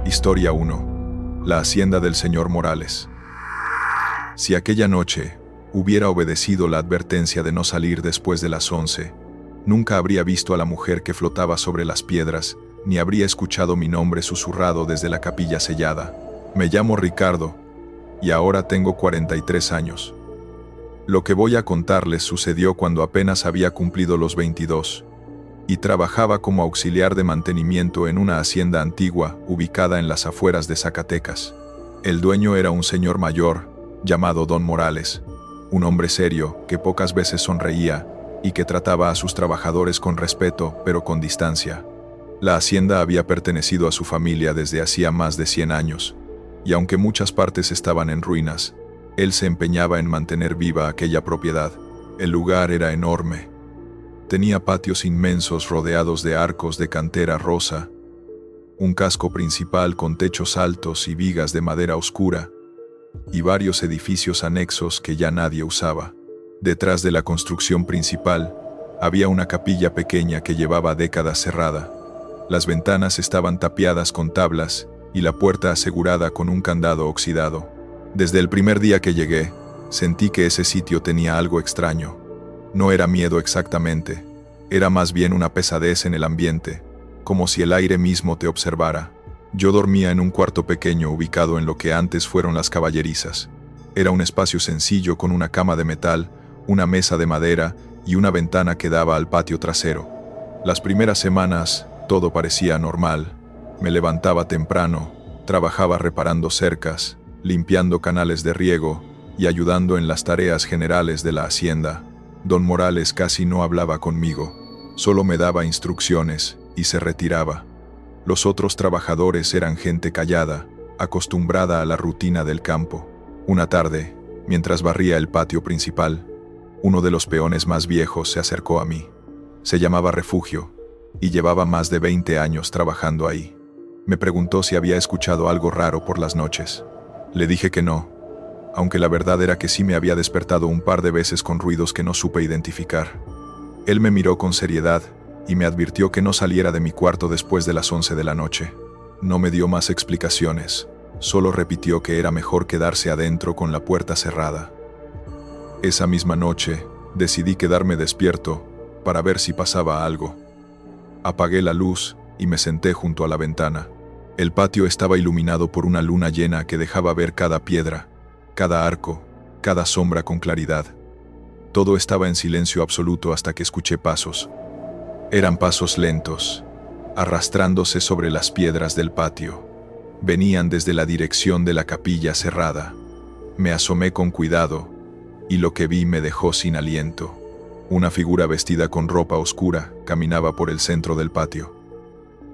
Historia 1. La hacienda del señor Morales. Si aquella noche hubiera obedecido la advertencia de no salir después de las 11, nunca habría visto a la mujer que flotaba sobre las piedras, ni habría escuchado mi nombre susurrado desde la capilla sellada. Me llamo Ricardo, y ahora tengo 43 años. Lo que voy a contarles sucedió cuando apenas había cumplido los 22, y trabajaba como auxiliar de mantenimiento en una hacienda antigua ubicada en las afueras de Zacatecas. El dueño era un señor mayor, llamado Don Morales, un hombre serio que pocas veces sonreía y que trataba a sus trabajadores con respeto, pero con distancia. La hacienda había pertenecido a su familia desde hacía más de 100 años, y aunque muchas partes estaban en ruinas, él se empeñaba en mantener viva aquella propiedad. El lugar era enorme. Tenía patios inmensos rodeados de arcos de cantera rosa, un casco principal con techos altos y vigas de madera oscura, y varios edificios anexos que ya nadie usaba. Detrás de la construcción principal había una capilla pequeña que llevaba décadas cerrada. Las ventanas estaban tapiadas con tablas y la puerta asegurada con un candado oxidado. Desde el primer día que llegué, sentí que ese sitio tenía algo extraño. No era miedo exactamente, era más bien una pesadez en el ambiente, como si el aire mismo te observara. Yo dormía en un cuarto pequeño ubicado en lo que antes fueron las caballerizas. Era un espacio sencillo con una cama de metal, una mesa de madera y una ventana que daba al patio trasero. Las primeras semanas, todo parecía normal. Me levantaba temprano, trabajaba reparando cercas, limpiando canales de riego y ayudando en las tareas generales de la hacienda. Don Morales casi no hablaba conmigo, solo me daba instrucciones y se retiraba. Los otros trabajadores eran gente callada, acostumbrada a la rutina del campo. Una tarde, mientras barría el patio principal, uno de los peones más viejos se acercó a mí. Se llamaba Refugio y llevaba más de 20 años trabajando ahí. Me preguntó si había escuchado algo raro por las noches. Le dije que no, aunque la verdad era que sí me había despertado un par de veces con ruidos que no supe identificar. Él me miró con seriedad y me advirtió que no saliera de mi cuarto después de las 11 de la noche. No me dio más explicaciones, solo repitió que era mejor quedarse adentro con la puerta cerrada. Esa misma noche, decidí quedarme despierto para ver si pasaba algo. Apagué la luz y me senté junto a la ventana. El patio estaba iluminado por una luna llena que dejaba ver cada piedra, cada arco, cada sombra con claridad. Todo estaba en silencio absoluto hasta que escuché pasos. Eran pasos lentos, arrastrándose sobre las piedras del patio. Venían desde la dirección de la capilla cerrada. Me asomé con cuidado, y lo que vi me dejó sin aliento. Una figura vestida con ropa oscura caminaba por el centro del patio.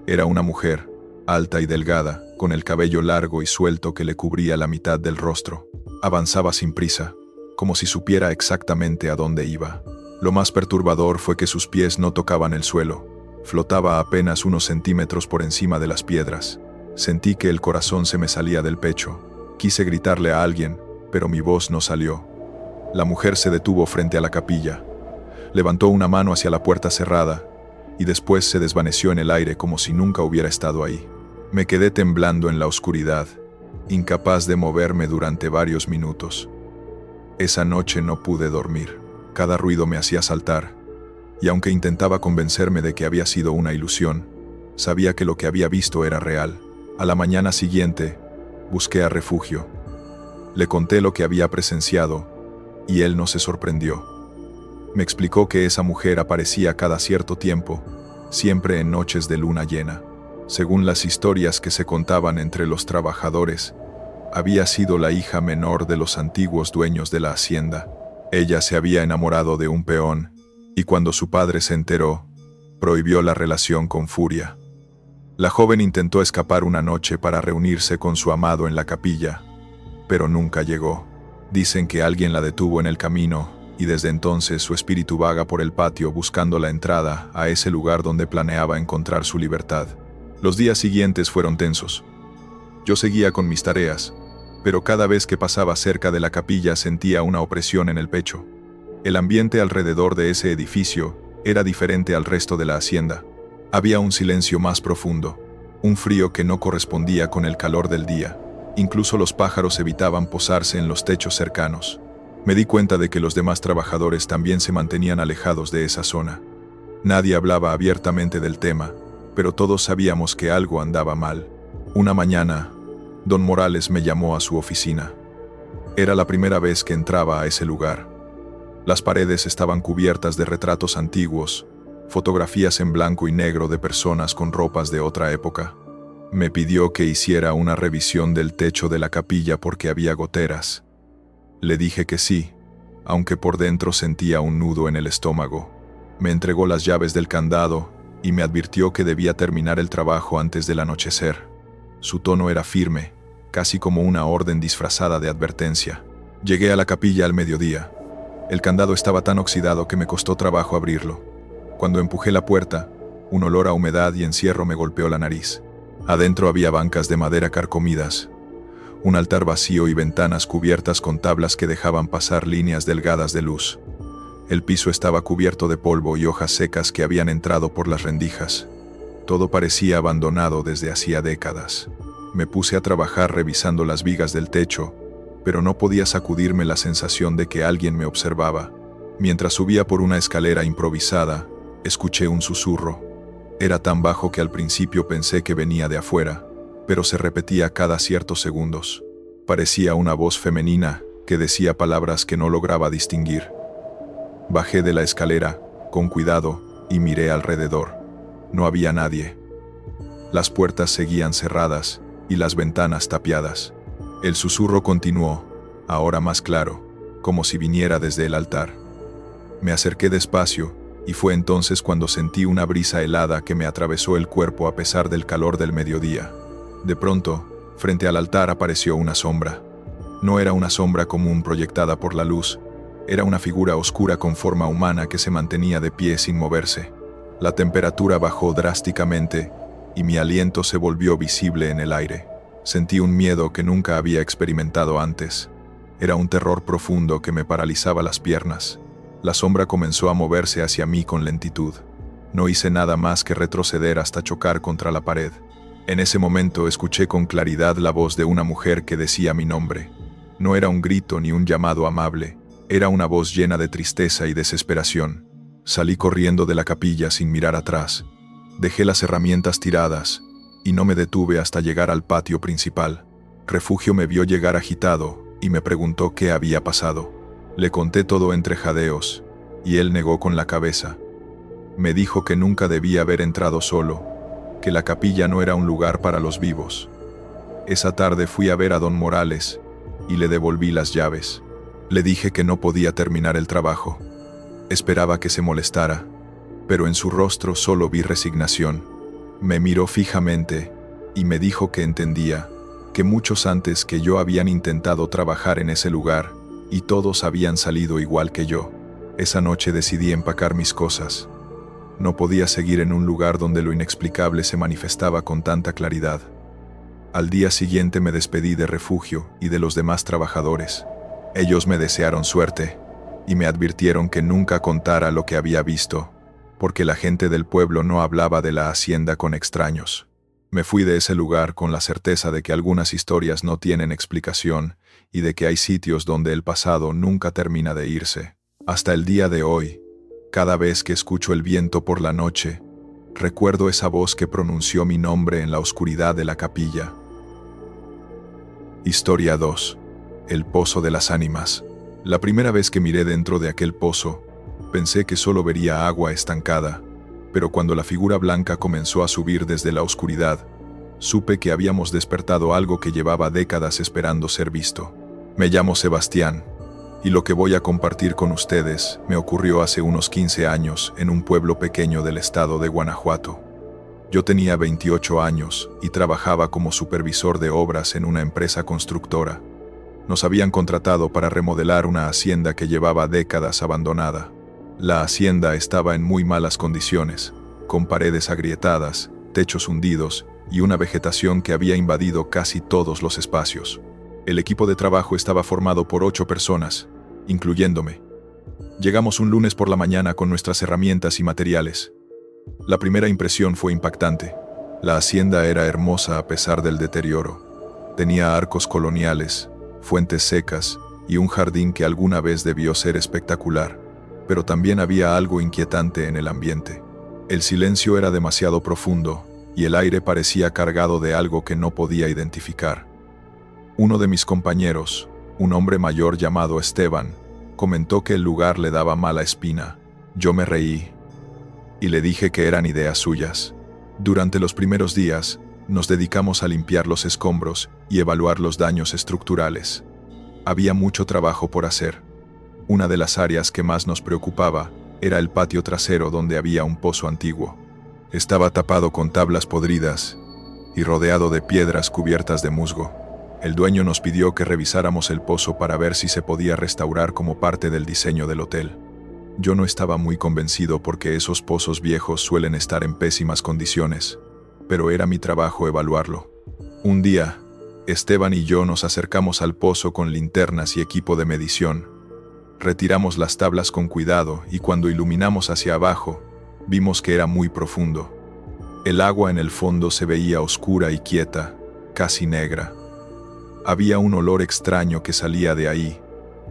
Era una mujer, alta y delgada, con el cabello largo y suelto que le cubría la mitad del rostro. Avanzaba sin prisa, como si supiera exactamente a dónde iba. Lo más perturbador fue que sus pies no tocaban el suelo. Flotaba apenas unos centímetros por encima de las piedras. Sentí que el corazón se me salía del pecho. Quise gritarle a alguien, pero mi voz no salió. La mujer se detuvo frente a la capilla. Levantó una mano hacia la puerta cerrada y después se desvaneció en el aire como si nunca hubiera estado ahí. Me quedé temblando en la oscuridad, incapaz de moverme durante varios minutos. Esa noche no pude dormir. Cada ruido me hacía saltar, y aunque intentaba convencerme de que había sido una ilusión, sabía que lo que había visto era real. A la mañana siguiente, busqué a Refugio. Le conté lo que había presenciado, y él no se sorprendió. Me explicó que esa mujer aparecía cada cierto tiempo, siempre en noches de luna llena. Según las historias que se contaban entre los trabajadores, había sido la hija menor de los antiguos dueños de la hacienda. Ella se había enamorado de un peón, y cuando su padre se enteró, prohibió la relación con furia. La joven intentó escapar una noche para reunirse con su amado en la capilla, pero nunca llegó. Dicen que alguien la detuvo en el camino, y desde entonces su espíritu vaga por el patio buscando la entrada a ese lugar donde planeaba encontrar su libertad. Los días siguientes fueron tensos. Yo seguía con mis tareas, pero cada vez que pasaba cerca de la capilla sentía una opresión en el pecho. El ambiente alrededor de ese edificio era diferente al resto de la hacienda. Había un silencio más profundo, un frío que no correspondía con el calor del día. Incluso los pájaros evitaban posarse en los techos cercanos. Me di cuenta de que los demás trabajadores también se mantenían alejados de esa zona. Nadie hablaba abiertamente del tema, pero todos sabíamos que algo andaba mal. Una mañana, don Morales me llamó a su oficina. Era la primera vez que entraba a ese lugar. Las paredes estaban cubiertas de retratos antiguos, fotografías en blanco y negro de personas con ropas de otra época. Me pidió que hiciera una revisión del techo de la capilla porque había goteras. Le dije que sí, aunque por dentro sentía un nudo en el estómago. Me entregó las llaves del candado y me advirtió que debía terminar el trabajo antes del anochecer. Su tono era firme, casi como una orden disfrazada de advertencia. Llegué a la capilla al mediodía. El candado estaba tan oxidado que me costó trabajo abrirlo. Cuando empujé la puerta, un olor a humedad y encierro me golpeó la nariz. Adentro había bancas de madera carcomidas, un altar vacío y ventanas cubiertas con tablas que dejaban pasar líneas delgadas de luz. El piso estaba cubierto de polvo y hojas secas que habían entrado por las rendijas. Todo parecía abandonado desde hacía décadas. Me puse a trabajar revisando las vigas del techo, pero no podía sacudirme la sensación de que alguien me observaba. Mientras subía por una escalera improvisada, escuché un susurro. Era tan bajo que al principio pensé que venía de afuera, pero se repetía cada ciertos segundos. Parecía una voz femenina que decía palabras que no lograba distinguir. Bajé de la escalera, con cuidado, y miré alrededor. No había nadie. Las puertas seguían cerradas y las ventanas tapiadas. El susurro continuó, ahora más claro, como si viniera desde el altar. Me acerqué despacio, y fue entonces cuando sentí una brisa helada que me atravesó el cuerpo a pesar del calor del mediodía. De pronto, frente al altar apareció una sombra. No era una sombra común proyectada por la luz, era una figura oscura con forma humana que se mantenía de pie sin moverse. La temperatura bajó drásticamente, y mi aliento se volvió visible en el aire. Sentí un miedo que nunca había experimentado antes. Era un terror profundo que me paralizaba las piernas. La sombra comenzó a moverse hacia mí con lentitud. No hice nada más que retroceder hasta chocar contra la pared. En ese momento escuché con claridad la voz de una mujer que decía mi nombre. No era un grito ni un llamado amable, era una voz llena de tristeza y desesperación. Salí corriendo de la capilla sin mirar atrás. Dejé las herramientas tiradas y no me detuve hasta llegar al patio principal. Refugio me vio llegar agitado y me preguntó qué había pasado. Le conté todo entre jadeos, y él negó con la cabeza. Me dijo que nunca debía haber entrado solo, que la capilla no era un lugar para los vivos. Esa tarde fui a ver a don Morales, y le devolví las llaves. Le dije que no podía terminar el trabajo. Esperaba que se molestara, pero en su rostro solo vi resignación. Me miró fijamente, y me dijo que entendía, que muchos antes que yo habían intentado trabajar en ese lugar, y todos habían salido igual que yo. Esa noche decidí empacar mis cosas. No podía seguir en un lugar donde lo inexplicable se manifestaba con tanta claridad. Al día siguiente me despedí de Refugio y de los demás trabajadores. Ellos me desearon suerte, y me advirtieron que nunca contara lo que había visto, porque la gente del pueblo no hablaba de la hacienda con extraños. Me fui de ese lugar con la certeza de que algunas historias no tienen explicación, y de que hay sitios donde el pasado nunca termina de irse. Hasta el día de hoy, cada vez que escucho el viento por la noche, recuerdo esa voz que pronunció mi nombre en la oscuridad de la capilla. Historia 2. El Pozo de las Ánimas. La primera vez que miré dentro de aquel pozo, pensé que solo vería agua estancada, pero cuando la figura blanca comenzó a subir desde la oscuridad, supe que habíamos despertado algo que llevaba décadas esperando ser visto. Me llamo Sebastián, y lo que voy a compartir con ustedes me ocurrió hace unos 15 años en un pueblo pequeño del estado de Guanajuato. Yo tenía 28 años y trabajaba como supervisor de obras en una empresa constructora. Nos habían contratado para remodelar una hacienda que llevaba décadas abandonada. La hacienda estaba en muy malas condiciones, con paredes agrietadas, techos hundidos y una vegetación que había invadido casi todos los espacios. El equipo de trabajo estaba formado por 8 personas, incluyéndome. Llegamos un lunes por la mañana con nuestras herramientas y materiales. La primera impresión fue impactante. La hacienda era hermosa a pesar del deterioro. Tenía arcos coloniales, fuentes secas y un jardín que alguna vez debió ser espectacular, pero también había algo inquietante en el ambiente. El silencio era demasiado profundo y el aire parecía cargado de algo que no podía identificar. Uno de mis compañeros, un hombre mayor llamado Esteban, comentó que el lugar le daba mala espina. Yo me reí y le dije que eran ideas suyas. Durante los primeros días, nos dedicamos a limpiar los escombros y evaluar los daños estructurales. Había mucho trabajo por hacer. Una de las áreas que más nos preocupaba era el patio trasero donde había un pozo antiguo. Estaba tapado con tablas podridas y rodeado de piedras cubiertas de musgo. El dueño nos pidió que revisáramos el pozo para ver si se podía restaurar como parte del diseño del hotel. Yo no estaba muy convencido porque esos pozos viejos suelen estar en pésimas condiciones, pero era mi trabajo evaluarlo. Un día, Esteban y yo nos acercamos al pozo con linternas y equipo de medición. Retiramos las tablas con cuidado y cuando iluminamos hacia abajo, vimos que era muy profundo. El agua en el fondo se veía oscura y quieta, casi negra. Había un olor extraño que salía de ahí,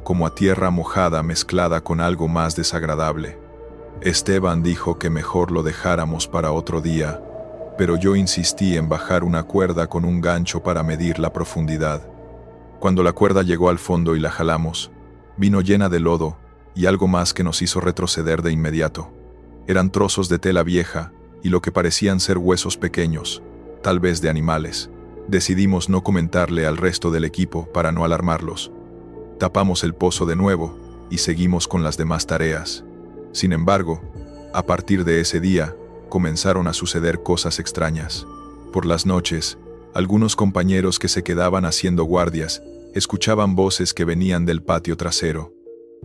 como a tierra mojada mezclada con algo más desagradable. Esteban dijo que mejor lo dejáramos para otro día, pero yo insistí en bajar una cuerda con un gancho para medir la profundidad. Cuando la cuerda llegó al fondo y la jalamos, vino llena de lodo y algo más que nos hizo retroceder de inmediato. Eran trozos de tela vieja y lo que parecían ser huesos pequeños, tal vez de animales. Decidimos no comentarle al resto del equipo para no alarmarlos. Tapamos el pozo de nuevo y seguimos con las demás tareas. Sin embargo, a partir de ese día, comenzaron a suceder cosas extrañas. Por las noches, algunos compañeros que se quedaban haciendo guardias escuchaban voces que venían del patio trasero.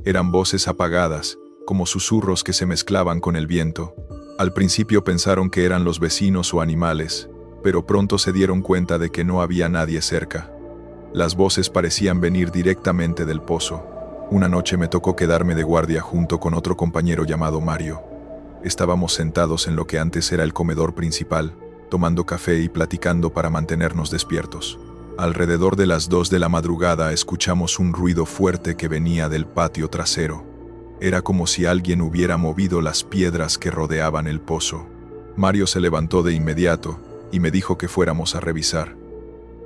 Eran voces apagadas, como susurros que se mezclaban con el viento. Al principio pensaron que eran los vecinos o animales, pero pronto se dieron cuenta de que no había nadie cerca. Las voces parecían venir directamente del pozo. Una noche me tocó quedarme de guardia junto con otro compañero llamado Mario. Estábamos sentados en lo que antes era el comedor principal, tomando café y platicando para mantenernos despiertos. Alrededor de las 2 de la madrugada escuchamos un ruido fuerte que venía del patio trasero. Era como si alguien hubiera movido las piedras que rodeaban el pozo. Mario se levantó de inmediato y me dijo que fuéramos a revisar.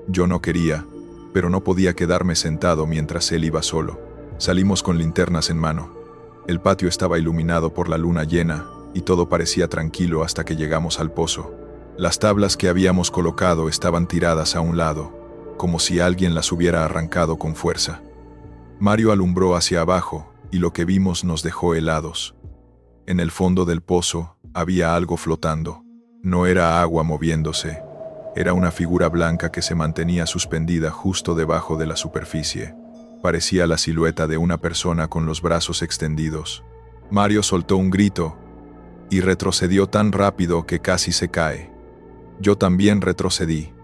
Yo no quería, pero no podía quedarme sentado mientras él iba solo. Salimos con linternas en mano. El patio estaba iluminado por la luna llena y todo parecía tranquilo hasta que llegamos al pozo. Las tablas que habíamos colocado estaban tiradas a un lado, como si alguien las hubiera arrancado con fuerza. Mario alumbró hacia abajo y lo que vimos nos dejó helados. En el fondo del pozo había algo flotando. No era agua moviéndose, era una figura blanca que se mantenía suspendida justo debajo de la superficie. Parecía la silueta de una persona con los brazos extendidos. Mario soltó un grito y retrocedió tan rápido que casi se cae. Yo también retrocedí,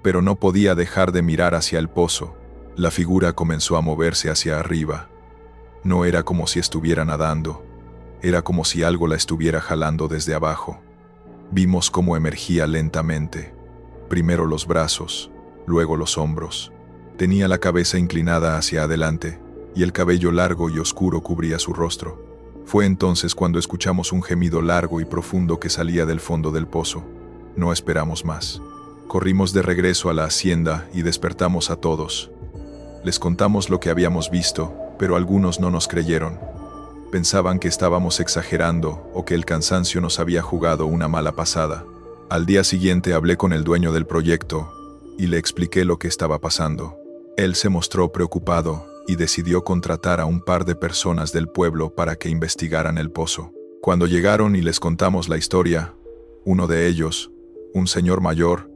pero no podía dejar de mirar hacia el pozo. La figura comenzó a moverse hacia arriba. No era como si estuviera nadando, era como si algo la estuviera jalando desde abajo. Vimos cómo emergía lentamente, primero los brazos, luego los hombros. Tenía la cabeza inclinada hacia adelante, y el cabello largo y oscuro cubría su rostro. Fue entonces cuando escuchamos un gemido largo y profundo que salía del fondo del pozo. No esperamos más. Corrimos de regreso a la hacienda y despertamos a todos. Les contamos lo que habíamos visto, pero algunos no nos creyeron. Pensaban que estábamos exagerando o que el cansancio nos había jugado una mala pasada. Al día siguiente hablé con el dueño del proyecto y le expliqué lo que estaba pasando. Él se mostró preocupado y decidió contratar a un par de personas del pueblo para que investigaran el pozo. Cuando llegaron y les contamos la historia, uno de ellos, un señor mayor,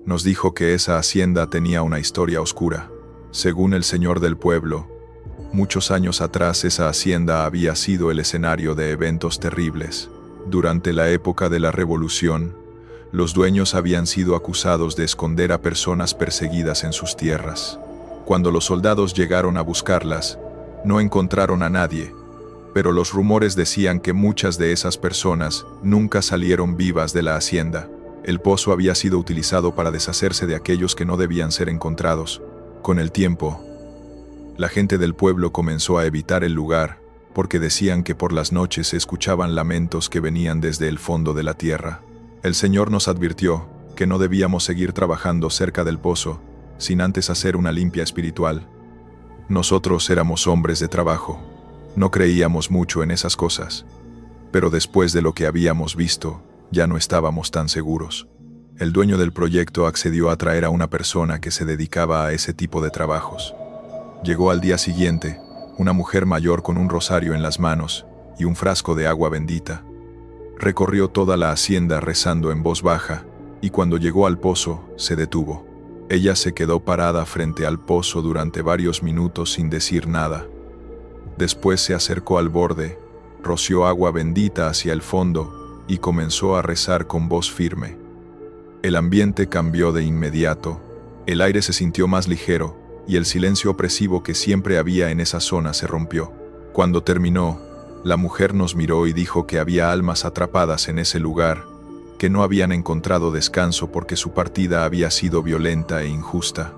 nos dijo que esa hacienda tenía una historia oscura. Según el señor del pueblo, muchos años atrás esa hacienda había sido el escenario de eventos terribles. Durante la época de la Revolución, los dueños habían sido acusados de esconder a personas perseguidas en sus tierras. Cuando los soldados llegaron a buscarlas, no encontraron a nadie, pero los rumores decían que muchas de esas personas nunca salieron vivas de la hacienda. El pozo había sido utilizado para deshacerse de aquellos que no debían ser encontrados. Con el tiempo, la gente del pueblo comenzó a evitar el lugar, porque decían que por las noches se escuchaban lamentos que venían desde el fondo de la tierra. El Señor nos advirtió que no debíamos seguir trabajando cerca del pozo, sin antes hacer una limpia espiritual. Nosotros éramos hombres de trabajo. No creíamos mucho en esas cosas. Pero después de lo que habíamos visto, ya no estábamos tan seguros. El dueño del proyecto accedió a traer a una persona que se dedicaba a ese tipo de trabajos. Llegó al día siguiente, una mujer mayor con un rosario en las manos y un frasco de agua bendita. Recorrió toda la hacienda rezando en voz baja, y cuando llegó al pozo, se detuvo. Ella se quedó parada frente al pozo durante varios minutos sin decir nada. Después se acercó al borde, roció agua bendita hacia el fondo y comenzó a rezar con voz firme. El ambiente cambió de inmediato, el aire se sintió más ligero y el silencio opresivo que siempre había en esa zona se rompió. Cuando terminó, la mujer nos miró y dijo que había almas atrapadas en ese lugar, que no habían encontrado descanso porque su partida había sido violenta e injusta.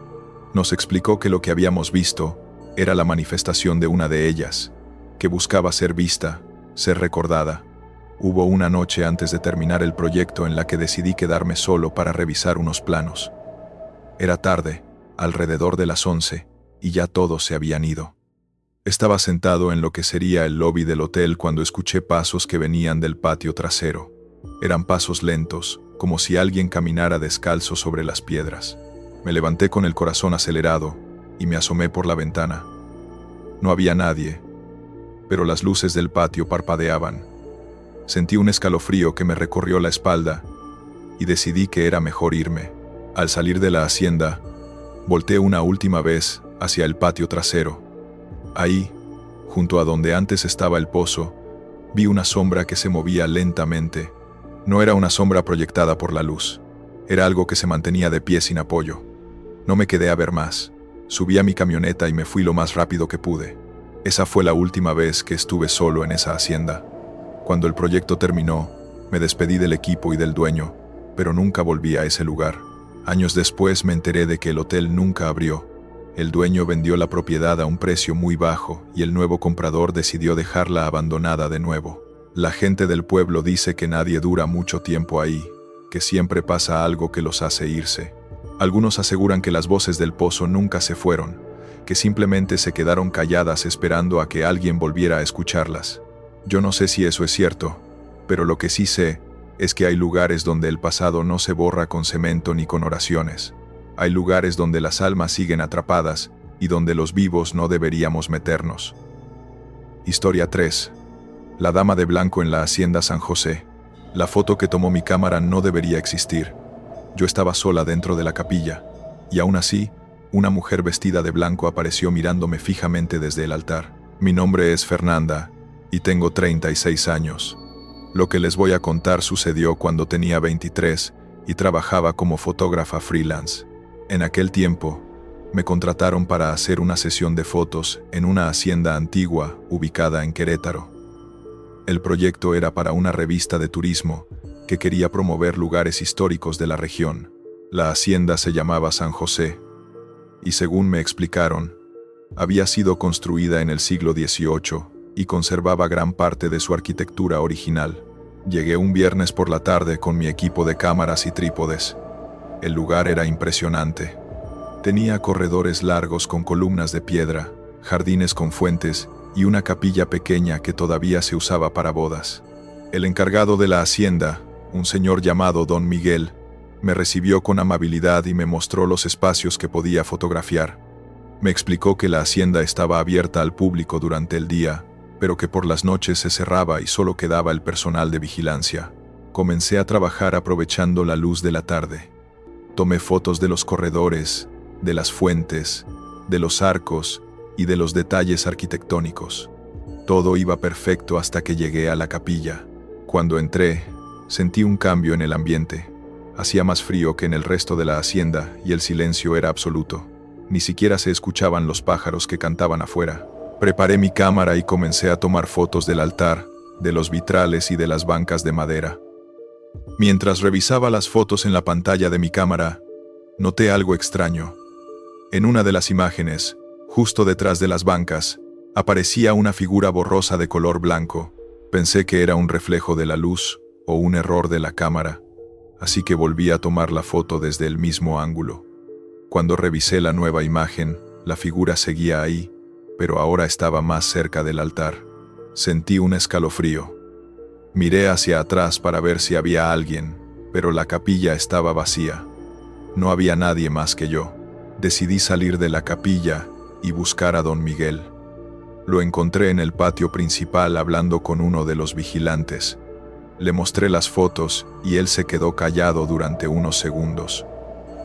Nos explicó que lo que habíamos visto era la manifestación de una de ellas, que buscaba ser vista, ser recordada. Hubo una noche antes de terminar el proyecto en la que decidí quedarme solo para revisar unos planos. Era tarde, alrededor de las 11, y ya todos se habían ido. Estaba sentado en lo que sería el lobby del hotel cuando escuché pasos que venían del patio trasero. Eran pasos lentos, como si alguien caminara descalzo sobre las piedras. Me levanté con el corazón acelerado y me asomé por la ventana. No había nadie, pero las luces del patio parpadeaban. Sentí un escalofrío que me recorrió la espalda y decidí que era mejor irme. Al salir de la hacienda, volteé una última vez hacia el patio trasero. Ahí, junto a donde antes estaba el pozo, vi una sombra que se movía lentamente. No era una sombra proyectada por la luz. Era algo que se mantenía de pie sin apoyo. No me quedé a ver más. Subí a mi camioneta y me fui lo más rápido que pude. Esa fue la última vez que estuve solo en esa hacienda. Cuando el proyecto terminó, me despedí del equipo y del dueño, pero nunca volví a ese lugar. Años después me enteré de que el hotel nunca abrió. El dueño vendió la propiedad a un precio muy bajo y el nuevo comprador decidió dejarla abandonada de nuevo. La gente del pueblo dice que nadie dura mucho tiempo ahí, que siempre pasa algo que los hace irse. Algunos aseguran que las voces del pozo nunca se fueron, que simplemente se quedaron calladas esperando a que alguien volviera a escucharlas. Yo no sé si eso es cierto, pero lo que sí sé es que hay lugares donde el pasado no se borra con cemento ni con oraciones. Hay lugares donde las almas siguen atrapadas y donde los vivos no deberíamos meternos. Historia 3. La dama de blanco en la hacienda San José. La foto que tomó mi cámara no debería existir. Yo estaba sola dentro de la capilla, y aún así, una mujer vestida de blanco apareció mirándome fijamente desde el altar. Mi nombre es Fernanda, y tengo 36 años. Lo que les voy a contar sucedió cuando tenía 23 y trabajaba como fotógrafa freelance. En aquel tiempo, me contrataron para hacer una sesión de fotos en una hacienda antigua ubicada en Querétaro. El proyecto era para una revista de turismo que quería promover lugares históricos de la región. La hacienda se llamaba San José, y según me explicaron, había sido construida en el siglo XVIII y conservaba gran parte de su arquitectura original. Llegué un viernes por la tarde con mi equipo de cámaras y trípodes. El lugar era impresionante. Tenía corredores largos con columnas de piedra, jardines con fuentes y una capilla pequeña que todavía se usaba para bodas. El encargado de la hacienda, un señor llamado Don Miguel, me recibió con amabilidad y me mostró los espacios que podía fotografiar. Me explicó que la hacienda estaba abierta al público durante el día, pero que por las noches se cerraba y solo quedaba el personal de vigilancia. Comencé a trabajar aprovechando la luz de la tarde. Tomé fotos de los corredores, de las fuentes, de los arcos y de los detalles arquitectónicos. Todo iba perfecto hasta que llegué a la capilla. Cuando entré, sentí un cambio en el ambiente. Hacía más frío que en el resto de la hacienda y el silencio era absoluto. Ni siquiera se escuchaban los pájaros que cantaban afuera. Preparé mi cámara y comencé a tomar fotos del altar, de los vitrales y de las bancas de madera. Mientras revisaba las fotos en la pantalla de mi cámara, noté algo extraño. En una de las imágenes, justo detrás de las bancas, aparecía una figura borrosa de color blanco. Pensé que era un reflejo de la luz o un error de la cámara, así que volví a tomar la foto desde el mismo ángulo. Cuando revisé la nueva imagen, la figura seguía ahí, pero ahora estaba más cerca del altar. Sentí un escalofrío. Miré hacia atrás para ver si había alguien, pero la capilla estaba vacía. No había nadie más que yo. Decidí salir de la capilla y buscar a don Miguel. Lo encontré en el patio principal hablando con uno de los vigilantes. Le mostré las fotos y él se quedó callado durante unos segundos.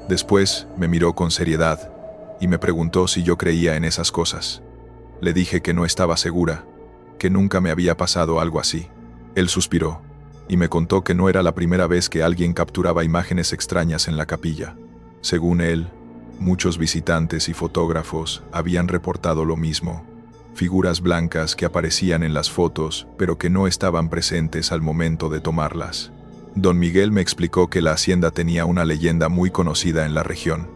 Después me miró con seriedad y me preguntó si yo creía en esas cosas. Le dije que no estaba segura, que nunca me había pasado algo así. Él suspiró y me contó que no era la primera vez que alguien capturaba imágenes extrañas en la capilla. Según él, muchos visitantes y fotógrafos habían reportado lo mismo. Figuras blancas que aparecían en las fotos, pero que no estaban presentes al momento de tomarlas. Don Miguel me explicó que la hacienda tenía una leyenda muy conocida en la región.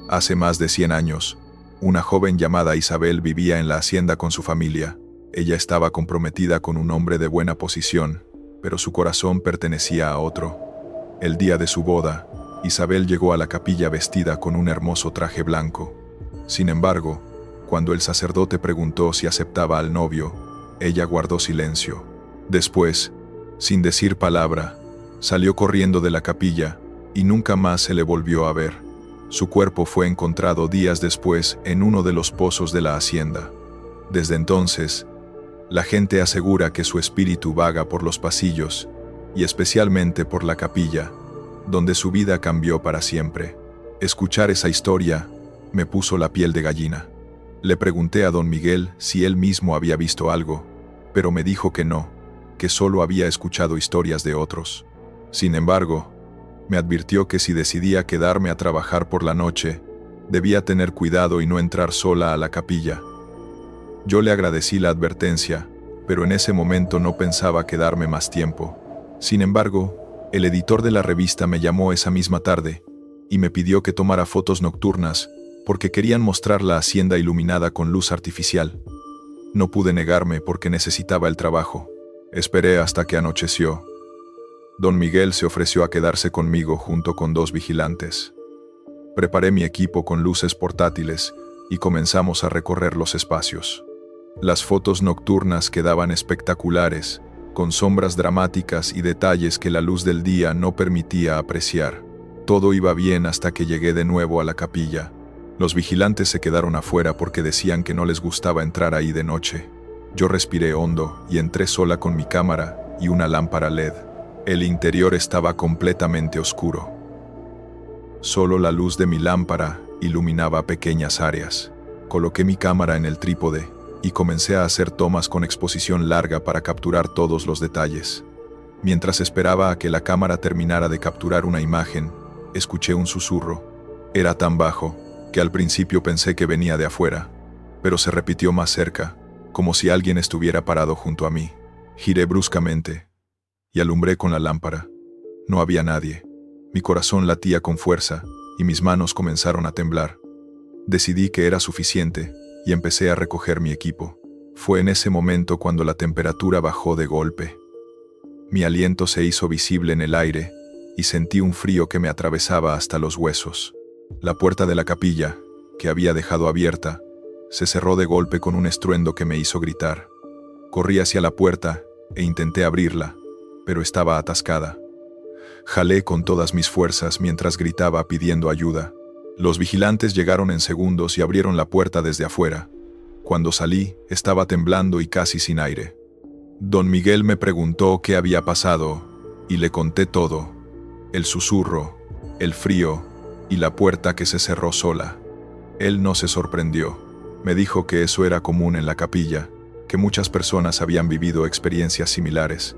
Hace más de 100 años, una joven llamada Isabel vivía en la hacienda con su familia. Ella estaba comprometida con un hombre de buena posición, pero su corazón pertenecía a otro. El día de su boda, Isabel llegó a la capilla vestida con un hermoso traje blanco. Sin embargo, cuando el sacerdote preguntó si aceptaba al novio, ella guardó silencio. Después, sin decir palabra, salió corriendo de la capilla y nunca más se le volvió a ver. Su cuerpo fue encontrado días después en uno de los pozos de la hacienda. Desde entonces, la gente asegura que su espíritu vaga por los pasillos, y especialmente por la capilla, donde su vida cambió para siempre. Escuchar esa historia me puso la piel de gallina. Le pregunté a don Miguel si él mismo había visto algo, pero me dijo que no, que solo había escuchado historias de otros. Sin embargo, me advirtió que si decidía quedarme a trabajar por la noche, debía tener cuidado y no entrar sola a la capilla. Yo le agradecí la advertencia, pero en ese momento no pensaba quedarme más tiempo. Sin embargo, el editor de la revista me llamó esa misma tarde y me pidió que tomara fotos nocturnas porque querían mostrar la hacienda iluminada con luz artificial. No pude negarme porque necesitaba el trabajo. Esperé hasta que anocheció. Don Miguel se ofreció a quedarse conmigo junto con 2 vigilantes. Preparé mi equipo con luces portátiles y comenzamos a recorrer los espacios. Las fotos nocturnas quedaban espectaculares, con sombras dramáticas y detalles que la luz del día no permitía apreciar. Todo iba bien hasta que llegué de nuevo a la capilla. Los vigilantes se quedaron afuera porque decían que no les gustaba entrar ahí de noche. Yo respiré hondo y entré sola con mi cámara y una lámpara LED. El interior estaba completamente oscuro. Solo la luz de mi lámpara iluminaba pequeñas áreas. Coloqué mi cámara en el trípode y comencé a hacer tomas con exposición larga para capturar todos los detalles. Mientras esperaba a que la cámara terminara de capturar una imagen, escuché un susurro. Era tan bajo que al principio pensé que venía de afuera, pero se repitió más cerca, como si alguien estuviera parado junto a mí. Giré bruscamente y alumbré con la lámpara. No había nadie. Mi corazón latía con fuerza y mis manos comenzaron a temblar. Decidí que era suficiente y empecé a recoger mi equipo. Fue en ese momento cuando la temperatura bajó de golpe. Mi aliento se hizo visible en el aire y sentí un frío que me atravesaba hasta los huesos. La puerta de la capilla, que había dejado abierta, se cerró de golpe con un estruendo que me hizo gritar. Corrí hacia la puerta e intenté abrirla, pero estaba atascada. Jalé con todas mis fuerzas mientras gritaba pidiendo ayuda. Los vigilantes llegaron en segundos y abrieron la puerta desde afuera. Cuando salí, estaba temblando y casi sin aire. Don Miguel me preguntó qué había pasado y le conté todo: el susurro, el frío y la puerta que se cerró sola. Él no se sorprendió. Me dijo que eso era común en la capilla, que muchas personas habían vivido experiencias similares.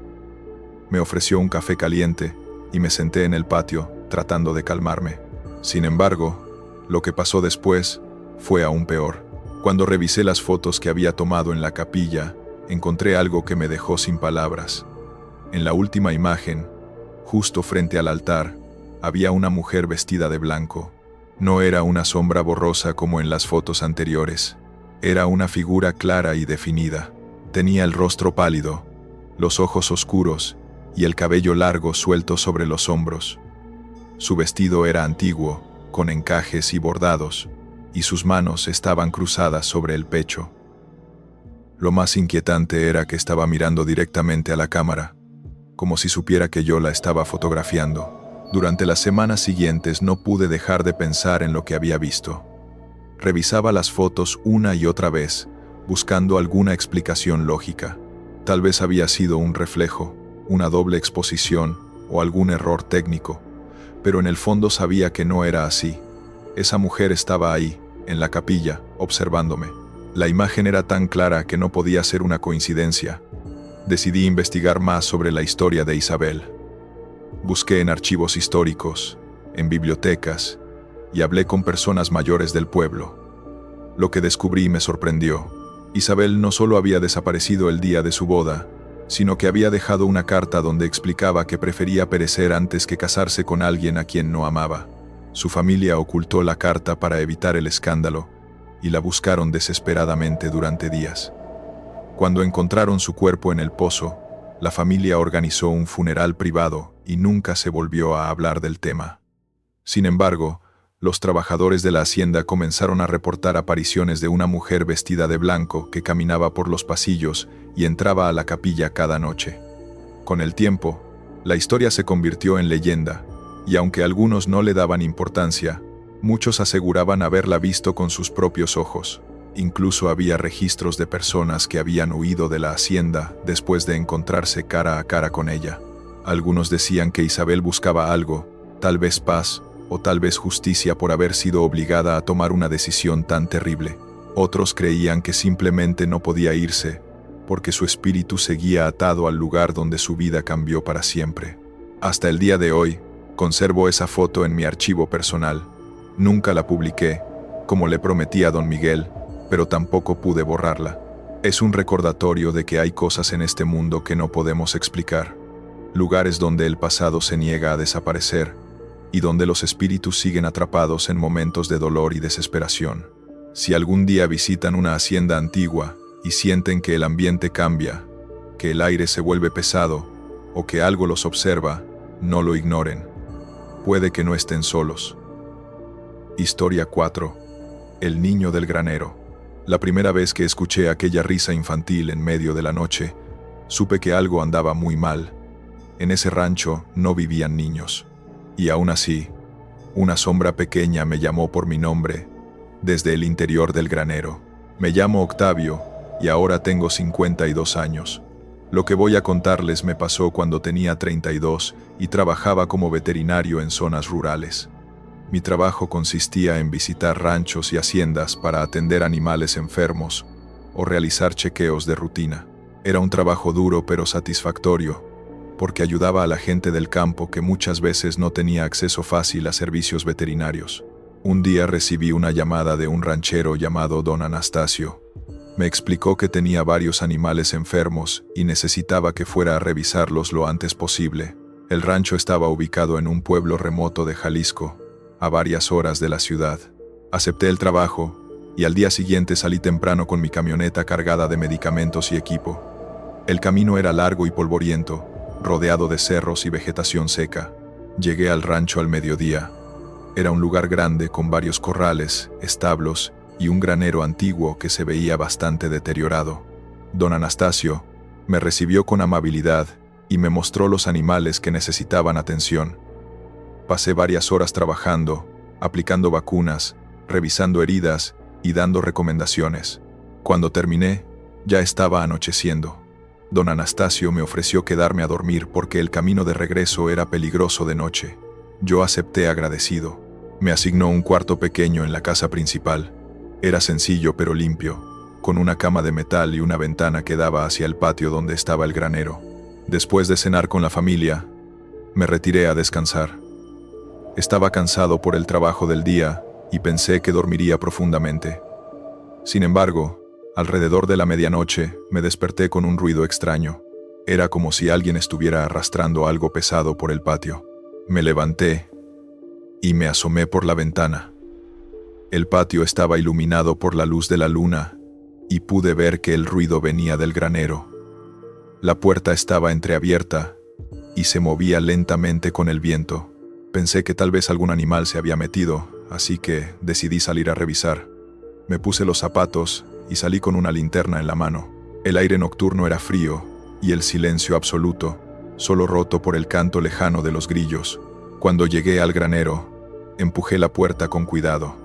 Me ofreció un café caliente y me senté en el patio, tratando de calmarme. Sin embargo, lo que pasó después fue aún peor. Cuando revisé las fotos que había tomado en la capilla, encontré algo que me dejó sin palabras. En la última imagen, Justo frente al altar, había una mujer vestida de blanco. No era una sombra borrosa como en las fotos anteriores. Era una figura clara y definida. Tenía el rostro pálido, los ojos oscuros y el cabello largo suelto sobre los hombros. Su vestido era antiguo, con encajes y bordados, y sus manos estaban cruzadas sobre el pecho. Lo más inquietante era que estaba mirando directamente a la cámara, como si supiera que yo la estaba fotografiando. Durante las semanas siguientes no pude dejar de pensar en lo que había visto. Revisaba las fotos una y otra vez, buscando alguna explicación lógica. Tal vez había sido un reflejo, una doble exposición o algún error técnico, pero en el fondo sabía que no era así. Esa mujer estaba ahí, en la capilla, observándome. La imagen era tan clara que no podía ser una coincidencia. Decidí investigar más sobre la historia de Isabel. Busqué en archivos históricos, en bibliotecas, y hablé con personas mayores del pueblo. Lo que descubrí me sorprendió. Isabel no solo había desaparecido el día de su boda, sino que había dejado una carta donde explicaba que prefería perecer antes que casarse con alguien a quien no amaba. Su familia ocultó la carta para evitar el escándalo, y la buscaron desesperadamente durante días. Cuando encontraron su cuerpo en el pozo, la familia organizó un funeral privado y nunca se volvió a hablar del tema. Sin embargo, los trabajadores de la hacienda comenzaron a reportar apariciones de una mujer vestida de blanco que caminaba por los pasillos y entraba a la capilla cada noche. Con el tiempo, la historia se convirtió en leyenda, y aunque algunos no le daban importancia, muchos aseguraban haberla visto con sus propios ojos. Incluso había registros de personas que habían huido de la hacienda después de encontrarse cara a cara con ella. Algunos decían que Isabel buscaba algo, tal vez paz, o tal vez justicia por haber sido obligada a tomar una decisión tan terrible. Otros creían que simplemente no podía irse, porque su espíritu seguía atado al lugar donde su vida cambió para siempre. Hasta el día de hoy, conservo esa foto en mi archivo personal. Nunca la publiqué, como le prometí a don Miguel, pero tampoco pude borrarla. Es un recordatorio de que hay cosas en este mundo que no podemos explicar. Lugares donde el pasado se niega a desaparecer, y donde los espíritus siguen atrapados en momentos de dolor y desesperación. Si algún día visitan una hacienda antigua y sienten que el ambiente cambia, que el aire se vuelve pesado o que algo los observa, no lo ignoren. Puede que no estén solos. Historia 4. El niño del granero. La primera vez que escuché aquella risa infantil en medio de la noche, supe que algo andaba muy mal. En ese rancho no vivían niños. Y aún así, una sombra pequeña me llamó por mi nombre, desde el interior del granero. Me llamo Octavio, y ahora tengo 52 años. Lo que voy a contarles me pasó cuando tenía 32 y trabajaba como veterinario en zonas rurales. Mi trabajo consistía en visitar ranchos y haciendas para atender animales enfermos o realizar chequeos de rutina. Era un trabajo duro pero satisfactorio, porque ayudaba a la gente del campo que muchas veces no tenía acceso fácil a servicios veterinarios. Un día recibí una llamada de un ranchero llamado don Anastasio. Me explicó que tenía varios animales enfermos y necesitaba que fuera a revisarlos lo antes posible. El rancho estaba ubicado en un pueblo remoto de Jalisco, a varias horas de la ciudad. Acepté el trabajo y al día siguiente salí temprano con mi camioneta cargada de medicamentos y equipo. El camino era largo y polvoriento, rodeado de cerros y vegetación seca. Llegué al rancho al mediodía. Era un lugar grande con varios corrales, establos y un granero antiguo que se veía bastante deteriorado. Don Anastasio me recibió con amabilidad y me mostró los animales que necesitaban atención. Pasé varias horas trabajando, aplicando vacunas, revisando heridas y dando recomendaciones. Cuando terminé, ya estaba anocheciendo. Don Anastasio me ofreció quedarme a dormir porque el camino de regreso era peligroso de noche. Yo acepté agradecido. Me asignó un cuarto pequeño en la casa principal. Era sencillo pero limpio, con una cama de metal y una ventana que daba hacia el patio donde estaba el granero. Después de cenar con la familia, me retiré a descansar. Estaba cansado por el trabajo del día y pensé que dormiría profundamente. Sin embargo, alrededor de la medianoche me desperté con un ruido extraño. Era como si alguien estuviera arrastrando algo pesado por el patio. Me levanté y me asomé por la ventana. El patio estaba iluminado por la luz de la luna y pude ver que el ruido venía del granero. La puerta estaba entreabierta y se movía lentamente con el viento. Pensé que tal vez algún animal se había metido, así que decidí salir a revisar. Me puse los zapatos y salí con una linterna en la mano. El aire nocturno era frío y el silencio absoluto, solo roto por el canto lejano de los grillos. Cuando llegué al granero, empujé la puerta con cuidado.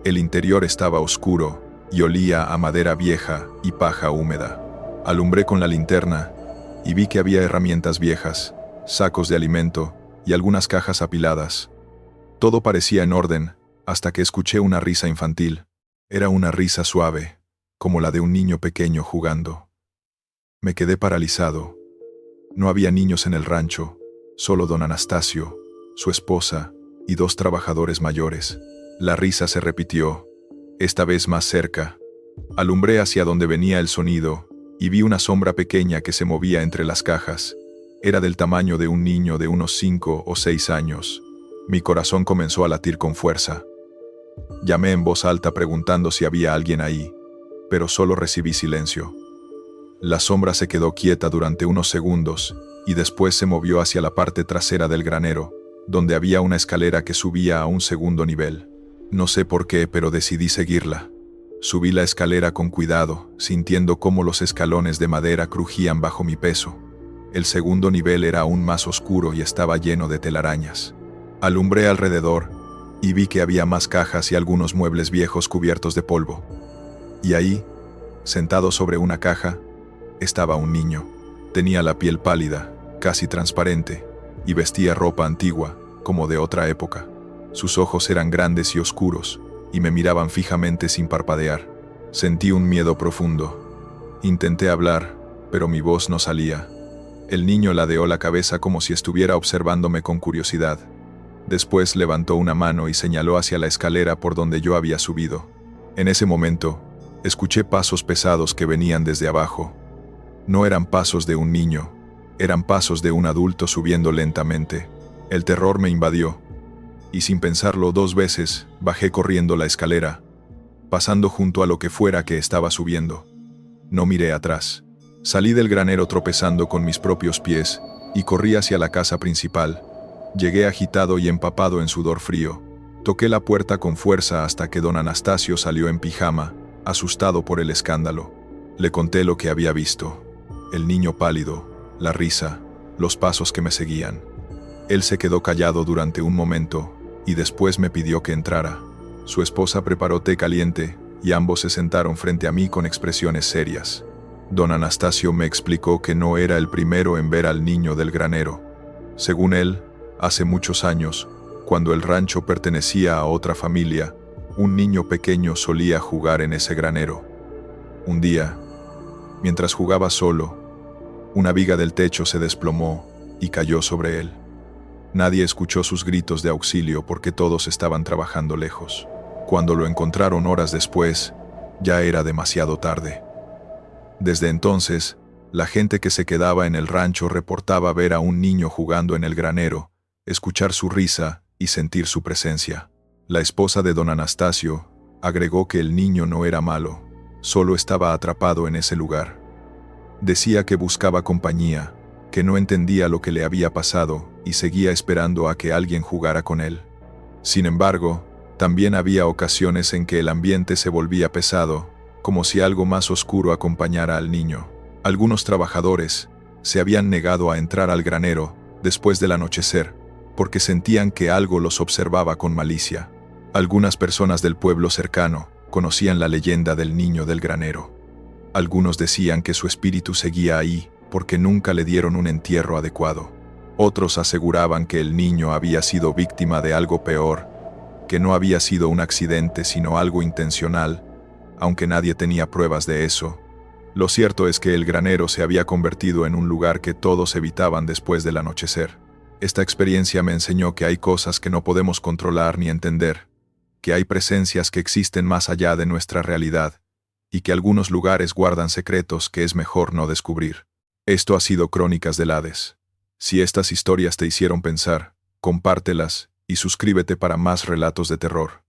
El interior estaba oscuro y olía a madera vieja y paja húmeda. Alumbré con la linterna y vi que había herramientas viejas, sacos de alimento y algunas cajas apiladas. Todo parecía en orden hasta que escuché una risa infantil. Era una risa suave, como la de un niño pequeño jugando. Me quedé paralizado. No había niños en el rancho, solo don Anastasio, su esposa y 2 trabajadores mayores. La risa se repitió, esta vez más cerca. Alumbré hacia donde venía el sonido y vi una sombra pequeña que se movía entre las cajas. Era del tamaño de un niño de unos 5 o 6 años. Mi corazón comenzó a latir con fuerza. Llamé en voz alta preguntando si había alguien ahí, pero solo recibí silencio. La sombra se quedó quieta durante unos segundos y después se movió hacia la parte trasera del granero, donde había una escalera que subía a un segundo nivel. No sé por qué, pero decidí seguirla. Subí la escalera con cuidado, sintiendo cómo los escalones de madera crujían bajo mi peso. El segundo nivel era aún más oscuro y estaba lleno de telarañas. Alumbré alrededor y vi que había más cajas y algunos muebles viejos cubiertos de polvo. Y ahí, sentado sobre una caja, estaba un niño. Tenía la piel pálida, casi transparente, y vestía ropa antigua, como de otra época. Sus ojos eran grandes y oscuros, y me miraban fijamente sin parpadear. Sentí un miedo profundo. Intenté hablar, pero mi voz no salía. El niño ladeó la cabeza como si estuviera observándome con curiosidad. Después levantó una mano y señaló hacia la escalera por donde yo había subido. En ese momento, escuché pasos pesados que venían desde abajo. No eran pasos de un niño, eran pasos de un adulto subiendo lentamente. El terror me invadió, y sin pensarlo 2 veces, bajé corriendo la escalera, pasando junto a lo que fuera que estaba subiendo. No miré atrás. Salí del granero tropezando con mis propios pies y corrí hacia la casa principal. Llegué agitado y empapado en sudor frío. Toqué la puerta con fuerza hasta que don Anastasio salió en pijama, asustado por el escándalo. Le conté lo que había visto. El niño pálido, la risa, los pasos que me seguían. Él se quedó callado durante un momento y después me pidió que entrara. Su esposa preparó té caliente y ambos se sentaron frente a mí con expresiones serias. Don Anastasio me explicó que no era el primero en ver al niño del granero. Según él, hace muchos años, cuando el rancho pertenecía a otra familia, un niño pequeño solía jugar en ese granero. Un día, mientras jugaba solo, una viga del techo se desplomó y cayó sobre él. Nadie escuchó sus gritos de auxilio porque todos estaban trabajando lejos. Cuando lo encontraron horas después, ya era demasiado tarde. Desde entonces, la gente que se quedaba en el rancho reportaba ver a un niño jugando en el granero, escuchar su risa y sentir su presencia. La esposa de don Anastasio agregó que el niño no era malo, solo estaba atrapado en ese lugar. Decía que buscaba compañía, que no entendía lo que le había pasado y seguía esperando a que alguien jugara con él. Sin embargo, también había ocasiones en que el ambiente se volvía pesado, como si algo más oscuro acompañara al niño. Algunos trabajadores se habían negado a entrar al granero después del anochecer, porque sentían que algo los observaba con malicia. Algunas personas del pueblo cercano conocían la leyenda del niño del granero. Algunos decían que su espíritu seguía ahí porque nunca le dieron un entierro adecuado. Otros aseguraban que el niño había sido víctima de algo peor, que no había sido un accidente sino algo intencional, aunque nadie tenía pruebas de eso. Lo cierto es que el granero se había convertido en un lugar que todos evitaban después del anochecer. Esta experiencia me enseñó que hay cosas que no podemos controlar ni entender, que hay presencias que existen más allá de nuestra realidad, y que algunos lugares guardan secretos que es mejor no descubrir. Esto ha sido Crónicas del Hades. Si estas historias te hicieron pensar, compártelas y suscríbete para más relatos de terror.